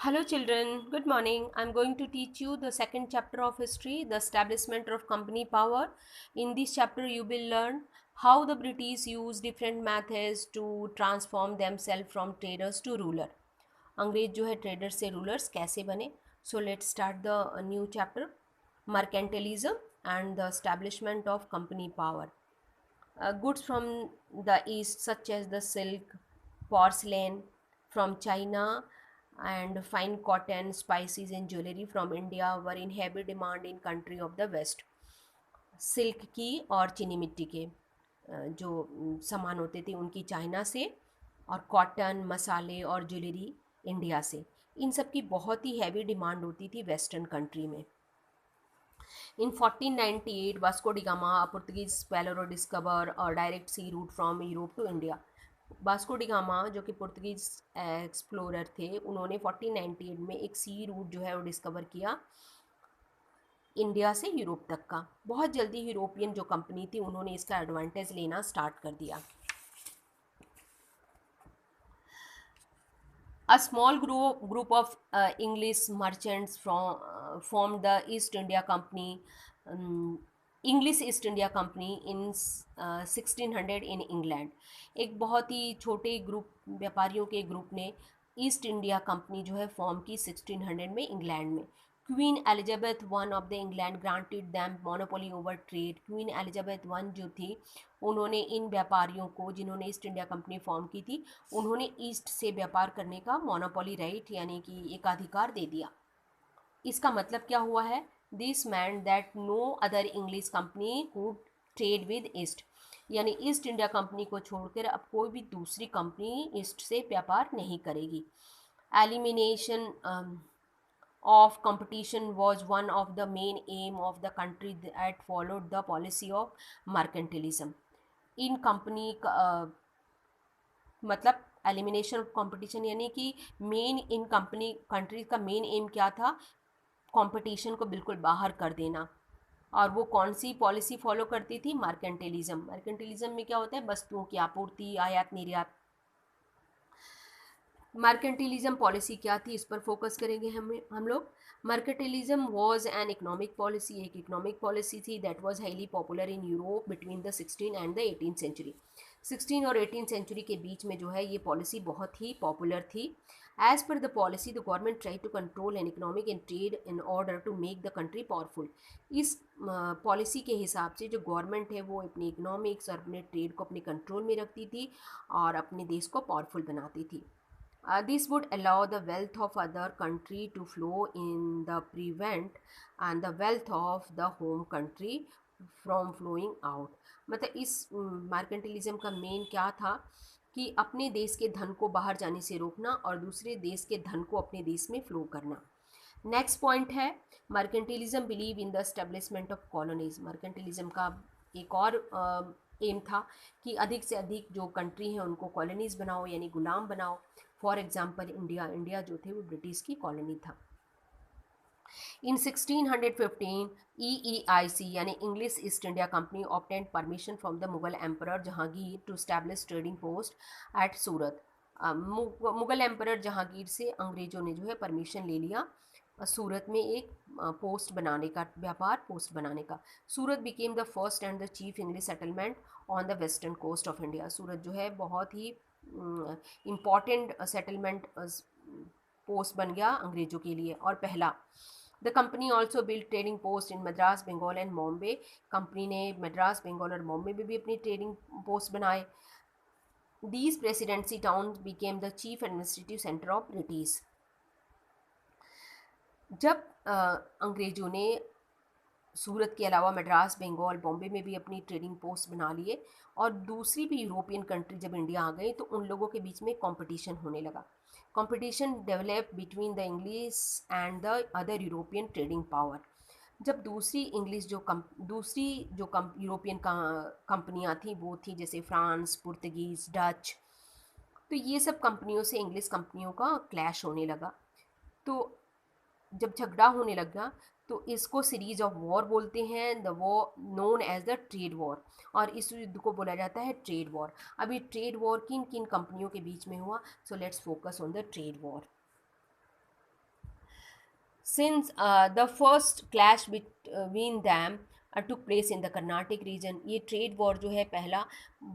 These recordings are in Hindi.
Hello children, good morning. I'm going to teach you the second chapter of history, the establishment of company power. In this chapter you will learn how the British used different methods to transform themselves from traders to ruler. अंग्रेज जो है ट्रेडर से रूलर्स कैसे बने. So let's start the new chapter, mercantilism and the establishment of company power. Goods from the east such as the silk, porcelain from China and fine cotton, spices and jewelry from India were in heavy demand in country of the west. Silk की और चीनी मिट्टी के जो सामान होते थे उनकी चाइना से, और कॉटन, मसाले और ज्वेलरी इंडिया से. इन सब की बहुत ही हैवी डिमांड होती थी वेस्टर्न कंट्री में. In 1498, Vasco da Gama, a Portuguese explorer, discovered a direct sea route from Europe to India. Vasco D gamma जो कि पुर्तगीज एक्सप्लोरर थे, उन्होंने 1498 में एक सी रूट जो है वो डिस्कवर किया इंडिया से यूरोप तक का. बहुत जल्दी यूरोपियन जो कंपनी थी उन्होंने इसका एडवांटेज लेना स्टार्ट कर दिया. A small group of English merchants formed the East India Company, English East India company in 1600 in England. एक बहुत ही छोटे ग्रुप व्यापारियों के ग्रुप ने ईस्ट इंडिया कंपनी जो है फॉर्म की 1600 में इंग्लैंड में. Queen Elizabeth one of the England granted them monopoly over trade. Queen Elizabeth one जो थी उन्होंने इन व्यापारियों को, जिन्होंने ईस्ट इंडिया कंपनी फॉर्म की थी, उन्होंने ईस्ट से व्यापार करने का मोनोपोली राइट यानी कि एकाधिकार दे दिया. इसका मतलब क्या हुआ है? This meant that no other English company could trade with East. यानी ईस्ट इंडिया कंपनी को छोड़कर अब कोई भी दूसरी कंपनी ईस्ट से व्यापार नहीं करेगी. Elimination of competition was one of the main aim of the country that followed the policy of mercantilism. In company का मतलब एलिमिनेशन ऑफ कंपटीशन यानी कि मेन इन कंपनी कंट्रीज का मेन एम क्या था? कंपटीशन को बिल्कुल बाहर कर देना. और वो कौन सी पॉलिसी फॉलो करती थी? मर्केंटिलिज्म. मर्केंटिलिज्म में क्या होता है? वस्तुओं की आपूर्ति, आयात निर्यात. मर्केंटिलिज्म पॉलिसी क्या थी, इस पर फोकस करेंगे हम लोग. Mercantilism was an economic policy, एक इकोनॉमिक पॉलिसी थी that was highly popular in Europe between the 16 and the 18 century. 16 और 18 सेंचुरी के बीच में जो है ये पॉलिसी बहुत ही पॉपुलर थी. As per the policy the government try to control an economic and trade in order to make the country powerful. इस पॉलिसी के हिसाब से जो गवर्नमेंट है वो अपनी इकोनॉमिक्स और अपने ट्रेड को अपने कंट्रोल में रखती थी और अपने देश को पावरफुल बनाती थी. This would allow the wealth of other country to flow in the prevent and the wealth of the home country from flowing out. मतलब इस मार्केंटिलिज्म का मेन क्या था कि अपने देश के धन को बाहर जाने से रोकना और दूसरे देश के धन को अपने देश में फ्लो करना. नेक्स्ट पॉइंट है mercantilism believe in the establishment of colonies. Mercantilism का एक और एम था कि अधिक से अधिक जो कंट्री हैं उनको कॉलोनीज बनाओ यानी गुलाम बनाओ. फॉर एग्जाम्पल इंडिया जो थे वो ब्रिटिश की कॉलोनी था. इन 1615 EEIC यानी English East India Company obtained permission from the Mughal emperor Jahangir to establish trading post at Surat. Mughal emperor Jahangir से अंग्रेज़ों ने जो है परमिशन ले लिया सूरत में एक पोस्ट बनाने का, व्यापार पोस्ट बनाने का. Surat became the first and the chief English settlement on the western coast of India. Surat जो है बहुत ही इम्पॉर्टेंट सेटलमेंट पोस्ट बन गया अंग्रेज़ों के लिए और पहला. The company also build trading post in Madras, Bengal and Bombay. Company ने मद्रास, बंगाल और बॉम्बे में भी अपनी ट्रेडिंग पोस्ट बनाए. These presidency towns became the chief administrative center of British. जब अंग्रेज़ों ने सूरत के अलावा मद्रास, बंगाल, बॉम्बे में भी अपनी ट्रेडिंग पोस्ट बना लिए और दूसरी भी यूरोपियन कंट्री जब इंडिया आ गई तो उन लोगों के बीच में कंपटीशन होने लगा. Competition develop between the English and the other European trading power. जब दूसरी यूरोपियन कंपनियां थी वो थी जैसे फ्रांस, पुर्तगीज़, डच. तो ये सब कंपनियों से इंग्लिश कंपनियों का क्लैश होने लगा. तो जब झगड़ा होने लगा तो इसको सीरीज ऑफ वॉर बोलते हैं, the war known as the trade war. और इस युद्ध को बोला जाता है ट्रेड वॉर. अभी ट्रेड वॉर किन किन कंपनियों के बीच में हुआ? So let's focus on the trade war. Since the first clash between them took place in the Carnatic region, ये ट्रेड वॉर जो है पहला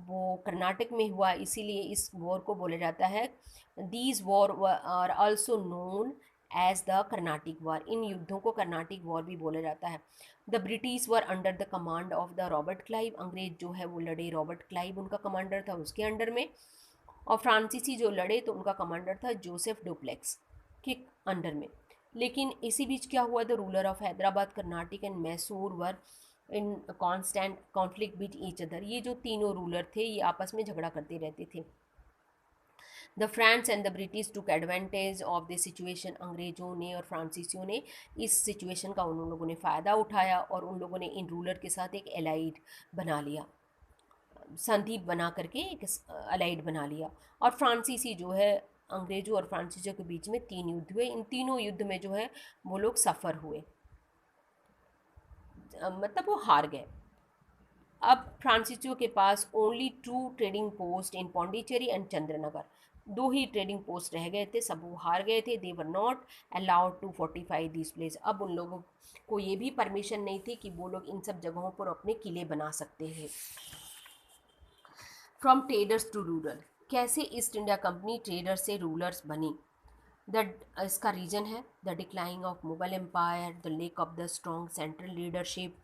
वो कर्नाटक में हुआ, इसीलिए इस वॉर को बोला जाता है, these war are also known as the Carnatic war, इन युद्धों को कर्नाटिक वॉर भी बोला जाता है। The British were under the command of the Robert Clive, अंग्रेज जो है वो लड़े, रॉबर्ट क्लाइव उनका कमांडर था, उसके अंडर में। और फ्रांसीसी जो लड़े तो उनका कमांडर था जोसेफ डुप्लेक्स के अंडर में। लेकिन इसी बीच क्या हुआ, the ruler of Hyderabad, Karnataka and Mysore were in constant conflict with each other, ये जो तीनों रूलर थे ये आपस में झगड़ा करते रहते थे। The France and the British took advantage of the situation, अंग्रेज़ों ने और फ्रांसीसियों ने इस सिचुएशन का उन लोगों ने फ़ायदा उठाया और उन लोगों ने इन रूलर के साथ एक एलाइड बना लिया, संधि बना करके एक अलाइड बना लिया। और फ्रांसीसी जो है, अंग्रेज़ों और फ्रांसीसियों के बीच में 3 युद्ध हुए, इन तीनों युद्ध में जो है वो लोग सफ़र हुए, मतलब वो हार गए। अब फ्रांसीसियों के पास only 2 trading post in Pondicherry and Chandannagar, 2 ही ट्रेडिंग पोस्ट रह गए थे, सब वो हार गए थे। They were not allowed to fortify this place, अब उन लोगों को ये भी परमिशन नहीं थी कि वो लोग इन सब जगहों पर अपने किले बना सकते हैं। फ्रॉम ट्रेडर्स टू रूरल, कैसे ईस्ट इंडिया कंपनी ट्रेडर से रूलर्स बनी, द इसका रीजन है the decline of Mughal empire, the lack of the strong central leadership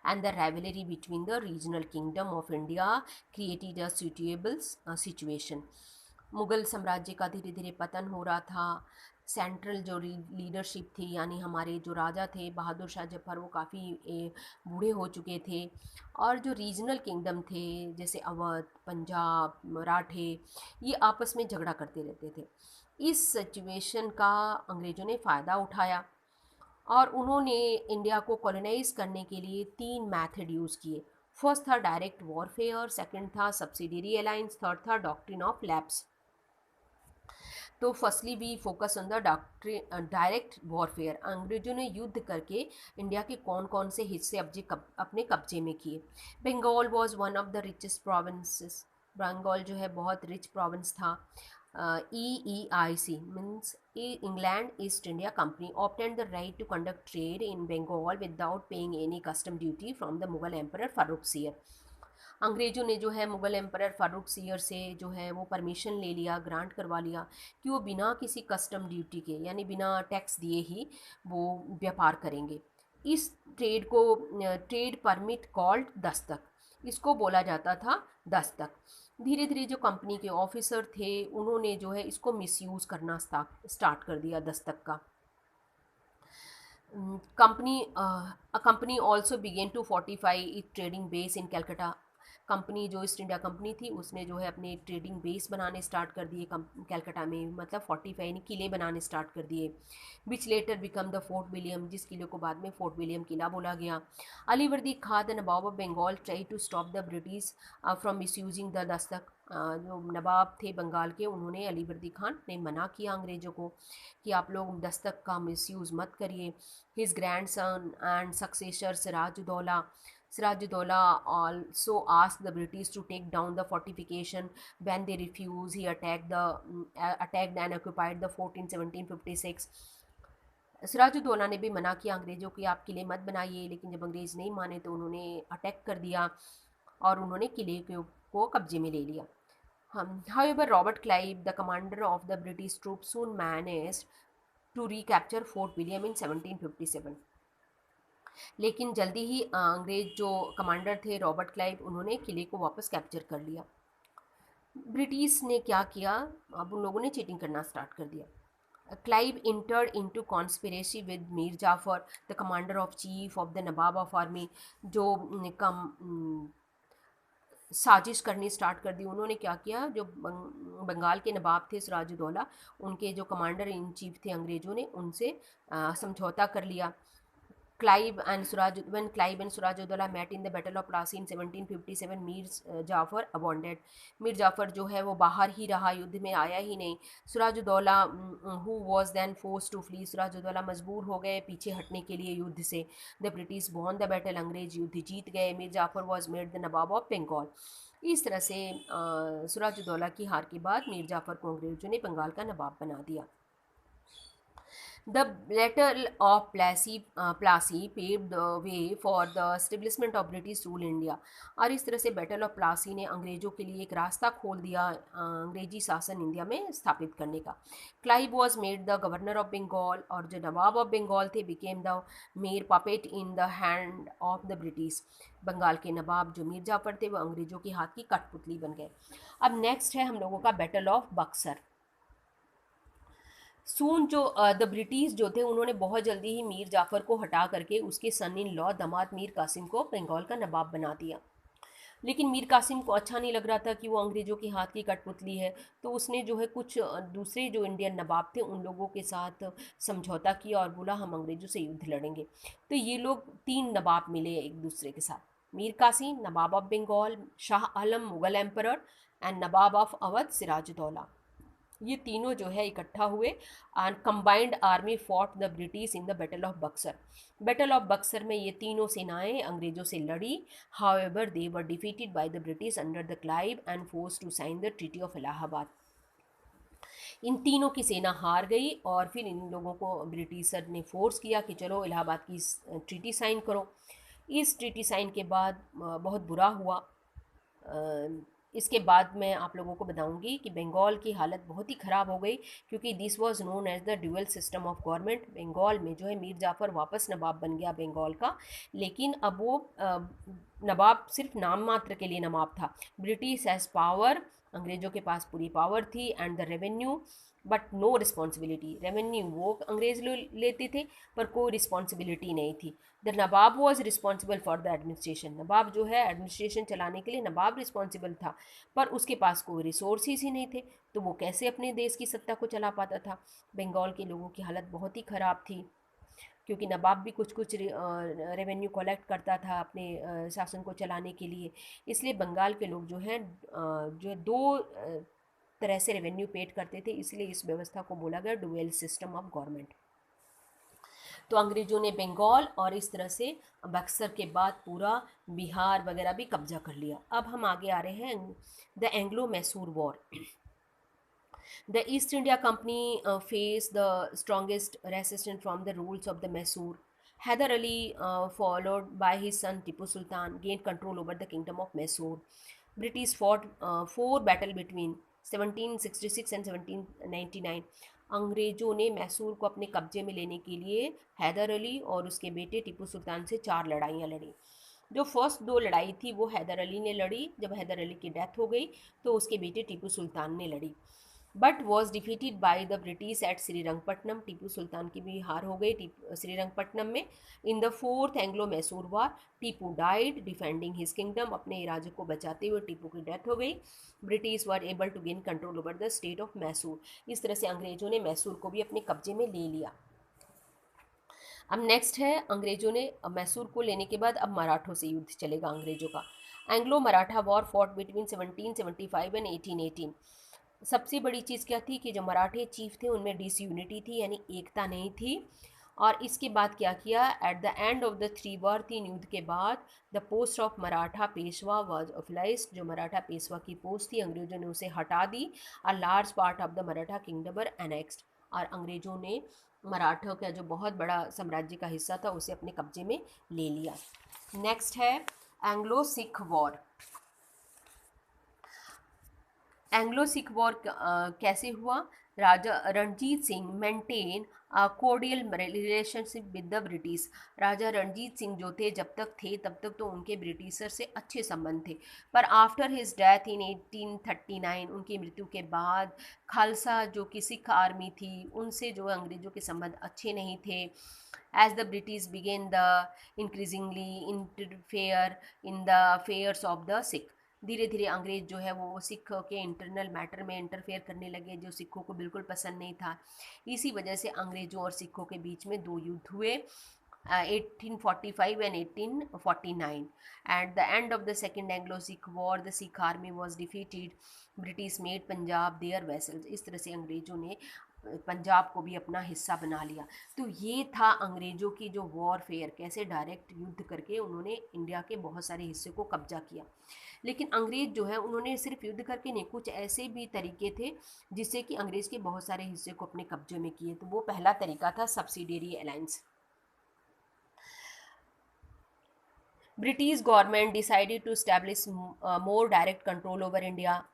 and the rivalry between the regional kingdom of India created a suitable situation. Mughal साम्राज्य का धीरे धीरे पतन हो रहा था, सेंट्रल जो लीडरशिप थी यानी हमारे जो राजा थे बहादुर शाह जफर, वो काफ़ी बूढ़े हो चुके थे, और जो रीजनल किंगडम थे जैसे अवध, पंजाब, मराठे, ये आपस में झगड़ा करते रहते थे। इस सिचुएशन का अंग्रेज़ों ने फ़ायदा उठाया और उन्होंने इंडिया को कॉलोनाइज करने के लिए 3 मेथड यूज़ किए। फर्स्ट था डायरेक्ट वॉरफेयर, सेकंड था सब्सिडियरी अलायंस, थर्ड था डॉक्ट्रिन ऑफ लैप्स। तो firstly we focus on the direct warfare, अंग्रेजों ने युद्ध करके इंडिया के कौन कौन से हिस्से अपने कब्जे में किए। Bengal was one of the richest provinces, Bengal जो है बहुत रिच प्रोविंस था। EEIC means England East India Company obtained the right to conduct trade in Bengal without paying any custom duty from the Mughal Emperor Farrukh Sir। अंग्रेज़ों ने जो है मुग़ल एम्परर फ़ारूक सियर से जो है वो परमिशन ले लिया, ग्रांट करवा लिया कि वो बिना किसी कस्टम ड्यूटी के यानी बिना टैक्स दिए ही वो व्यापार करेंगे। इस ट्रेड को ट्रेड परमिट कॉल्ड दस्तक, इसको बोला जाता था दस्तक। धीरे धीरे जो कंपनी के ऑफिसर थे उन्होंने जो है इसको मिसयूज़ करना स्टार्ट कर दिया दस्तक का। Company also began to fortify it trading base in Calcutta, company जो ईस्ट इंडिया कंपनी थी उसने जो है अपने ट्रेडिंग बेस बनाने स्टार्ट कर दिए कैलकाटा में, मतलब फोर्टिफाई यानी किले बनाने स्टार्ट कर दिए। Which later become the Fort William, जिस किले को बाद में फोर्ट विलियम किला बोला गया। Alivardi Khan the nawab of Bengal try to stop the British from misusing the dastak, जो नवाब थे बंगाल के उन्होंने अलीवर्दी खान ने मना किया अंग्रेज़ों को कि आप लोग दस्तक का मिसयूज़ मत करिए। His grandson and successor Sirajuddaula also asked the British to take down the fortification. When they refused, he attacked and occupied the fort in 1756. Siraj-ud-Daulah ने भी मना किया अंग्रेज़ों की आप किले मत बनाइए, लेकिन जब अंग्रेज़ नहीं माने तो उन्होंने अटैक कर दिया और उन्होंने किले को कब्जे में ले लिया। However, Robert Clive, the commander of the British troops, soon managed to recapture Fort William in 1757. लेकिन जल्दी ही अंग्रेज जो कमांडर थे रॉबर्ट क्लाइव, उन्होंने किले को वापस कैप्चर कर लिया। ब्रिटिश ने क्या किया, अब उन लोगों ने चीटिंग करना स्टार्ट कर दिया। Clive entered into conspiracy with Mir Jafar, the commander of chief of the nawab of army, जो साजिश करनी स्टार्ट कर दी। उन्होंने क्या किया, जो बंगाल के नवाब थे सिराजुद्दौला, उनके जो कमांडर इन चीफ थे अंग्रेज़ों ने उनसे समझौता कर लिया। when Clive and Sirajuddaula met in the Battle of Plassey in 1757, Mir Jafar abandoned, Mir Jafar जो है वो बाहर ही रहा, युद्ध में आया ही नहीं। Siraj-ud-Daulah who was then forced to flee, Siraj-ud-Daulah मजबूर हो गए पीछे हटने के लिए युद्ध से। The British won the battle, अंग्रेज युद्ध जीत गए। Mir Jafar was made the nawab of Bengal. इस तरह से सिराजुद्दौला की हार के बाद मीर जाफ़र को अंग्रेज़ों ने बंगाल का नवाब बना दिया। The Battle of Plassey paved the way for the establishment of British rule India। और इस तरह से बैटल ऑफ प्लासी ने अंग्रेज़ों के लिए एक रास्ता खोल दिया अंग्रेजी शासन इंडिया में स्थापित करने का। Clive was made the governor of Bengal, और जो नवाब ऑफ बंगाल थे became the mere puppet in the hand of the British. Bengal के नवाब जो मीर जाफर थे वो अंग्रेज़ों के हाथ की कठपुतली बन गए। अब नेक्स्ट है हम लोगों का बैटल ऑफ बक्सर। सून जो द ब्रिटिश जो थे उन्होंने बहुत जल्दी ही मीर जाफ़र को हटा करके उसके सन इन लॉ दामाद मीर कासिम को बंगाल का नवाब बना दिया। लेकिन मीर कासिम को अच्छा नहीं लग रहा था कि वो अंग्रेज़ों के हाथ की कठपुतली है, तो उसने जो है कुछ दूसरे जो इंडियन नवाब थे उन लोगों के साथ समझौता किया और बोला हम अंग्रेज़ों से युद्ध लड़ेंगे। तो ये लोग 3 नवाब मिले एक दूसरे के साथ, Mir Qasim, Nawab of Bengal Shah Alam Mughal emperor and Nawab of Awadh Sirajuddaula. ये तीनों जो है इकट्ठा हुए and combined army fought the British in the battle of Buxar. Battle of Buxar में ये तीनों सेनाएं अंग्रेजों से लड़ी। However they were defeated by the British under the Clive and forced to sign the treaty of Allahabad. इन तीनों की सेना हार गई और फिर इन लोगों को ब्रिटिशर ने फोर्स किया कि चलो इलाहाबाद की ट्रीटी साइन करो। इस ट्रीटी साइन के बाद बहुत बुरा हुआ। इसके बाद मैं आप लोगों को बताऊंगी कि बंगाल की हालत बहुत ही ख़राब हो गई, क्योंकि this was known as the dual system of government. Bengal में जो है मीर जाफ़र वापस नवाब बन गया बंगाल का, लेकिन अब वो नवाब सिर्फ नाम मात्र के लिए नवाब था। ब्रिटिश एज पावर, अंग्रेज़ों के पास पूरी पावर थी, and the revenue but no responsibility. Revenue वो अंग्रेज लेते थे पर कोई रिस्पॉन्सिबिलिटी नहीं थी। The Nawab was responsible for the administration. नवाब जो है एडमिनिस्ट्रेशन चलाने के लिए नवाब रिस्पॉन्सिबल था, पर उसके पास कोई रिसोर्सेज ही नहीं थे, तो वो कैसे अपने देश की सत्ता को चला पाता था। बंगाल के लोगों की हालत बहुत ही ख़राब थी, क्योंकि नवाब भी कुछ कुछ रेवेन्यू कलेक्ट करता था अपने शासन को चलाने के लिए। इसलिए बंगाल के लोग जो हैं जो दो तरह से रेवेन्यू पेड करते थे, इसलिए इस व्यवस्था को बोला गया डुअल सिस्टम ऑफ गवर्नमेंट। तो अंग्रेज़ों ने बंगाल और इस तरह से बक्सर के बाद पूरा बिहार वगैरह भी कब्जा कर लिया। अब हम आगे आ रहे हैं the Anglo Mysore war. The East India Company faced the strongest resistance from the rules of the Mysore. Hyder Ali, followed by his son Tipu Sultan, gained control over the kingdom of Mysore. British fought 4 battles between 1766 and 1799। अंग्रेज़ों ने मैसूर को अपने कब्जे में लेने के लिए हैदर अली और उसके बेटे टीपू सुल्तान से 4 लड़ाइयाँ लड़ी। जो फर्स्ट 2 लड़ाई थी वो हैदर अली ने लड़ी। जब हैदर अली की डेथ हो गई तो उसके बेटे टीपू सुल्तान ने लड़ी, but was defeated by the British at Srirangapatnam. Tipu Sultan की भी हार हो गई श्रीरंगपट्टनम में। In the 4th Anglo Mysore war Tipu died defending his kingdom. अपने राज्य को बचाते हुए टीपू की डेथ हो गई। British were able to gain control over the state of Mysore. इस तरह से अंग्रेजों ने मैसूर को भी अपने कब्जे में ले लिया। अब नेक्स्ट है अंग्रेजों ने मैसूर को लेने के बाद अब मराठों से युद्ध चलेगा अंग्रेजों का। Anglo Maratha war fought between 1775 and 1818। सबसे बड़ी चीज़ क्या थी कि जो मराठे चीफ थे उनमें डिसयूनिटी थी, यानी एकता नहीं थी। और इसके बाद क्या किया, at the end of the 3 war, 3 युद्ध के बाद the post of Maratha Peshwa was abolished. जो मराठा पेशवा की पोस्ट थी अंग्रेजों ने उसे हटा दी। A large part of the Maratha kingdom were annexed. और अंग्रेजों ने मराठों का जो बहुत बड़ा साम्राज्य का हिस्सा था उसे अपने कब्जे में ले लिया। नेक्स्ट है Anglo Sikh war. Anglo Sikh war कैसे हुआ। Raja Ranjit Singh maintain cordial relationship with the British. Raja Ranjit Singh जो थे जब तक थे तब तक तो उनके ब्रिटिशर से अच्छे संबंध थे, पर आफ्टर हिज डेथ इन 1839, उनकी मृत्यु के बाद खालसा जो कि सिख आर्मी थी उनसे जो अंग्रेज़ों के संबंध अच्छे नहीं थे। As the British began the increasingly interfere in the affairs of the Sikh. धीरे धीरे अंग्रेज जो है वो सिख के इंटरनल मैटर में इंटरफेयर करने लगे, जो सिखों को बिल्कुल पसंद नहीं था। इसी वजह से अंग्रेजों और सिखों के बीच में 2 युद्ध हुए, 1845 and 1849। At the end of the Second Anglo-Sikh War, the Sikh army was defeated. British made Punjab their vassals। इस तरह से अंग्रेजों ने पंजाब को भी अपना हिस्सा बना लिया। तो ये था अंग्रेज़ों की जो वॉरफेयर, कैसे डायरेक्ट युद्ध करके उन्होंने इंडिया के बहुत सारे हिस्से को कब्जा किया। लेकिन अंग्रेज़ जो है उन्होंने सिर्फ युद्ध करके नहीं, कुछ ऐसे भी तरीके थे जिससे कि अंग्रेज़ के बहुत सारे हिस्से को अपने कब्जे में किए। तो वो पहला तरीका था subsidiary alliance. British government decided to establish more direct control over India,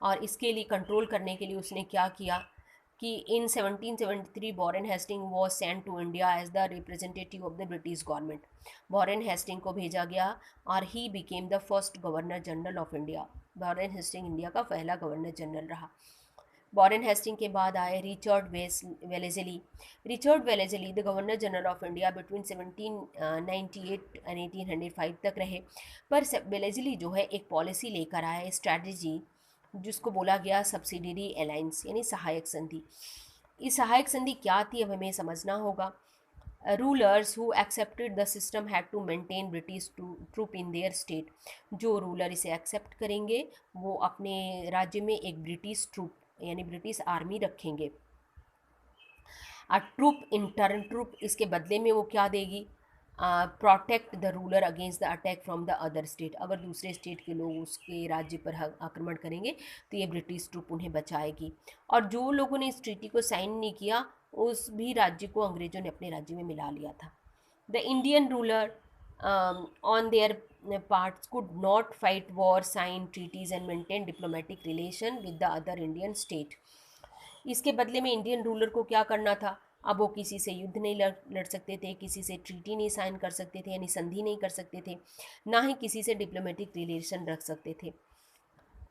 और इसके लिए कंट्रोल करने के लिए उसने क्या किया कि in 1773 Warren Hasting was sent to India as the representative of the British government. Warren Hasting को भेजा गया और he became the first governor general of India. Warren Hasting India का पहला गवर्नर जनरल रहा। वॉरेन हेस्टिंग के बाद आए Richard Wellesley. Richard Wellesley the governor general of India between 1798 and 1805 तक रहे। पर वेलेज़ली जो है एक पॉलिसी लेकर आया, स्ट्रैटेजी, जिसको बोला गया सब्सिडियरी अलायंस यानी सहायक संधि। इस सहायक संधि क्या थी अब हमें समझना होगा। Rulers who accepted the system had to maintain British troop in their state. जो रूलर इसे एक्सेप्ट करेंगे वो अपने राज्य में एक ब्रिटिश ट्रूप यानी ब्रिटिश आर्मी रखेंगे। ट्रूप इंटर्न ट्रूप इसके बदले में वो क्या देगी, protect the ruler against the attack from the other state. अगर दूसरे स्टेट के लोग उसके राज्य पर आक्रमण करेंगे तो ये ब्रिटिश ट्रूप उन्हें बचाएगी। और जो लोगों ने इस ट्रीटी को साइन नहीं किया उस भी राज्य को अंग्रेज़ों ने अपने राज्य में मिला लिया था। The Indian ruler on their parts could not fight war, sign treaties and maintain diplomatic relation with the other Indian state। इसके बदले में इंडियन रूलर को क्या करना था, अब वो किसी से युद्ध नहीं लड़ सकते थे, किसी से ट्रीटी नहीं साइन कर सकते थे यानी संधि नहीं कर सकते थे, ना ही किसी से डिप्लोमेटिक रिलेशन रख सकते थे।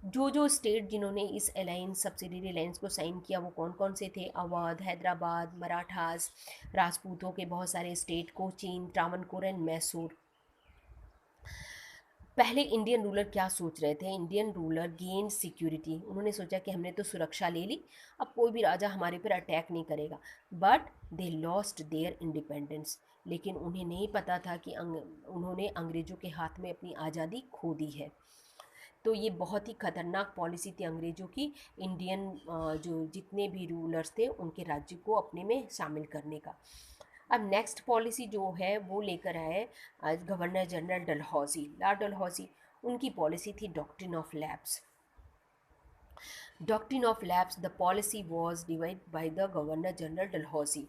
जो जो स्टेट जिन्होंने इस अलायंस सब्सिडियरी अलायंस को साइन किया वो कौन कौन से थे, अवध, हैदराबाद, मराठास, राजपूतों के बहुत सारे स्टेट, कोचीन, ट्रावनकोर एंड मैसूर। पहले इंडियन रूलर क्या सोच रहे थे, इंडियन रूलर गेन सिक्योरिटी। उन्होंने सोचा कि हमने तो सुरक्षा ले ली, अब कोई भी राजा हमारे पर अटैक नहीं करेगा। But they lost their independence. लेकिन उन्हें नहीं पता था कि उन्होंने अंग्रेज़ों के हाथ में अपनी आज़ादी खो दी है। तो ये बहुत ही खतरनाक पॉलिसी थी अंग्रेज़ों की, इंडियन जो जितने भी रूलर्स थे उनके राज्य को अपने में शामिल करने का। अब नेक्स्ट पॉलिसी जो है वो लेकर आए governor general Dalhousie, Lord Dalhousie. उनकी पॉलिसी थी doctrine of lapse. Doctrine of lapse, the policy was divide by the governor general Dalhousie.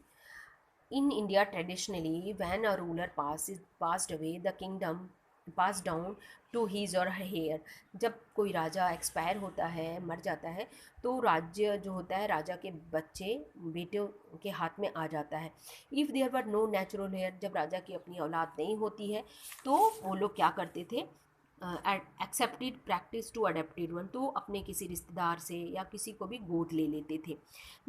In India, traditionally, when a ruler passed away, the kingdom passed down to his or her heir। जब कोई राजा एक्सपायर होता है, मर जाता है, तो राज्य जो होता है राजा के बच्चे बेटे के हाथ में आ जाता है। If there were no natural heir, जब राजा की अपनी औलाद नहीं होती है तो वो लोग क्या करते थे, accepted practice to adopted one, तो अपने किसी रिश्तेदार से या किसी को भी गोद ले लेते थे।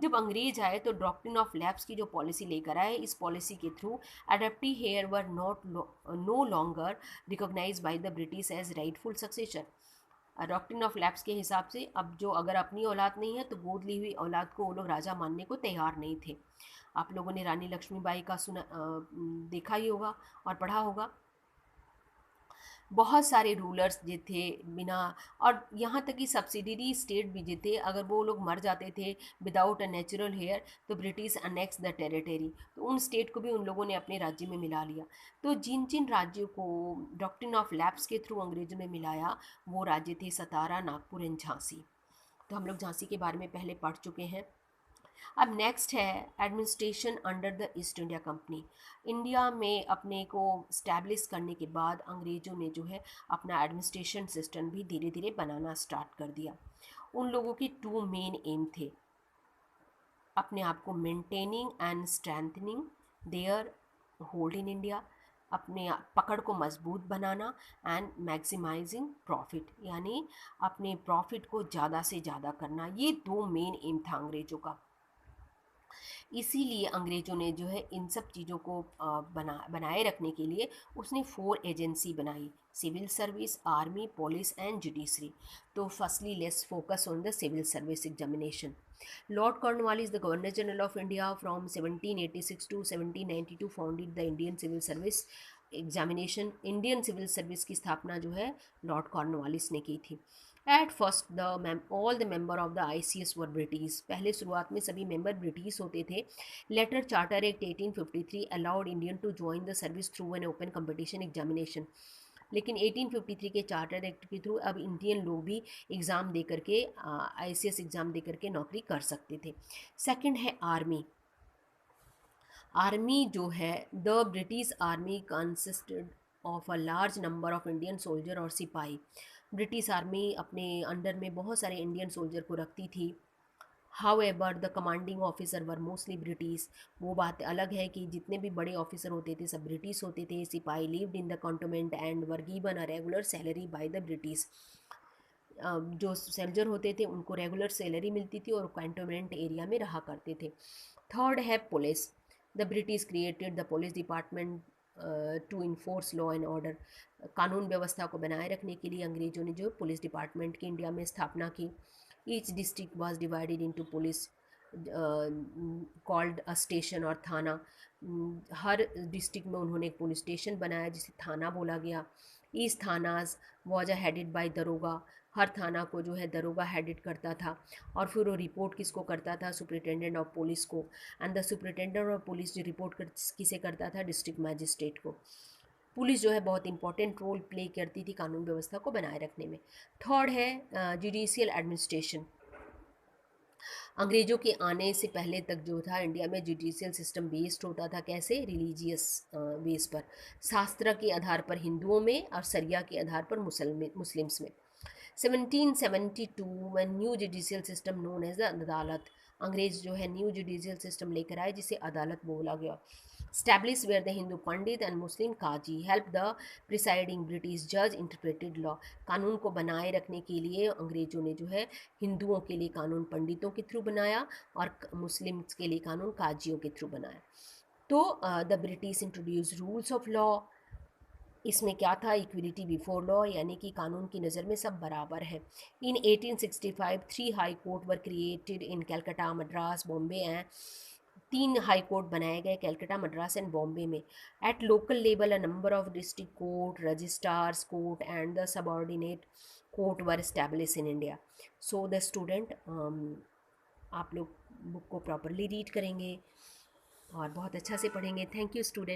जब अंग्रेज आए तो डॉक्ट्रिन ऑफ लैप्स की जो पॉलिसी लेकर आए, इस पॉलिसी के through adoptive heir were no longer recognize by the British as rightful succession. Doctrine of lapse के हिसाब से अब जो अगर अपनी औलाद नहीं है तो गोद ली हुई औलाद को वो लोग राजा मानने को तैयार नहीं थे। आप लोगों ने रानी लक्ष्मीबाई का देखा ही होगा और पढ़ा होगा। बहुत सारे रूलर्स जो थे बिना, और यहाँ तक कि सब्सिडियरी स्टेट भी जो थे, अगर वो लोग मर जाते थे विदाउट अ नेचुरल हेयर तो ब्रिटिश अनेक्स द टेरिटरी, तो उन स्टेट को भी उन लोगों ने अपने राज्य में मिला लिया। तो जिन जिन राज्यों को डॉक्ट्रिन ऑफ लैप्स के थ्रू अंग्रेजों ने मिलाया वो राज्य थे सतारा, नागपुर एंड झांसी। तो हम लोग झांसी के बारे में पहले पढ़ चुके हैं। अब नेक्स्ट है administration under the east India company. India में अपने को स्टैब्लिश करने के बाद अंग्रेज़ों ने जो है अपना एडमिनिस्ट्रेशन सिस्टम भी धीरे धीरे बनाना स्टार्ट कर दिया। उन लोगों की टू मेन एम थे, अपने आप को maintaining and strengthening there hold in India, अपने पकड़ को मजबूत बनाना, एंड मैक्सिमाइजिंग प्रॉफिट यानी अपने प्रॉफिट को ज़्यादा से ज़्यादा करना। ये दो मेन एम था अंग्रेज़ों का। इसीलिए अंग्रेज़ों ने जो है इन सब चीज़ों को बनाए रखने के लिए उसने 4 एजेंसी बनाई, civil service, army, police and judiciary. तो firstly let's focus on the civil service examination. Lord Cornwallis the governor general of India from 1786 to 1792 founded the Indian civil service examination. Indian civil service की स्थापना जो है लॉर्ड कॉर्नवालिस ने की थी। At first all the member of the ICS were British, पहले शुरुआत में सभी मेंबर ब्रिटिश होते थे. Later charter act 1853 allowed Indian to join the service through an open competition examination. लेकिन 1853 के चार्टर एक्ट के थ्रू अब इंडियन लोग भी एग्ज़ाम दे करके ICS एग्ज़ाम दे करके नौकरी कर सकते थे. सेकंड है आर्मी. आर्मी जो है, the British army consisted of a large number of Indian soldier और सिपाही. ब्रिटिश आर्मी अपने अंडर में बहुत सारे इंडियन सोल्जर को रखती थी. How ever the commanding officer were mostly British. वो बात अलग है कि जितने भी बड़े ऑफिसर होते थे सब ब्रिटिश होते थे. सिपाही lived in the cantonment and were given a regular salary bye the British. जो सोल्जर होते थे उनको रेगुलर सैलरी मिलती थी और कैंटोनमेंट एरिया में रहा करते थे. थर्ड है police. The British created the police department to enforce law and order. कानून व्यवस्था को बनाए रखने के लिए अंग्रेज़ों ने जो पुलिस डिपार्टमेंट की इंडिया में स्थापना की. Each district was divided into police called a station और थाना. हर डिस्ट्रिक्ट में उन्होंने एक पुलिस स्टेशन बनाया जिसे थाना बोला गया. ईच थानाज वाज हेडेड बाय दरोगा. हर थाना को जो है दरोगा हेडेड करता था. और फिर वो रिपोर्ट किसको करता था? सुपरिटेंडेंट ऑफ पुलिस को. And the superintendent of police जो रिपोर्ट किसे करता था? डिस्ट्रिक्ट मैजिस्ट्रेट को. पुलिस जो है बहुत इंपॉर्टेंट रोल प्ले करती थी कानून व्यवस्था को बनाए रखने में. थर्ड है जुडिशियल एडमिनिस्ट्रेशन. अंग्रेज़ों के आने से पहले तक जो था इंडिया में जुडिशियल सिस्टम बेस्ड होता था. कैसे? रिलीजियस बेस पर, शास्त्र के आधार पर हिंदुओं में और सरिया के आधार पर मुस्लिम्स में. 1772 when new judicial system known as the adalat. अंग्रेज जो है न्यू जुडिशियल सिस्टम लेकर आए जिसे अदालत बोला गया. Establish where the Hindu pandit and Muslim qazi help the presiding British जज इंटरप्रेटेड लॉ. कानून को बनाए रखने के लिए अंग्रेजों ने जो है हिंदुओं के लिए कानून पंडितों के थ्रू बनाया और मुस्लिम्स के लिए कानून काजियों के थ्रू बनाया. तो the British introduce rules of law. इसमें क्या था? इक्वलिटी बिफोर लॉ, यानी कि कानून की नज़र में सब बराबर है. इन 1865 3 high court were created in Calcutta, Madras, Bombay and 3 high court बनाए गए कैलकाटा, मद्रास एंड बॉम्बे में. At local level a number of district court, registrars court and the subordinate court were establish in India. So the student, आप लोग बुक को प्रॉपरली रीड करेंगे और बहुत अच्छा से पढ़ेंगे. Thank you student.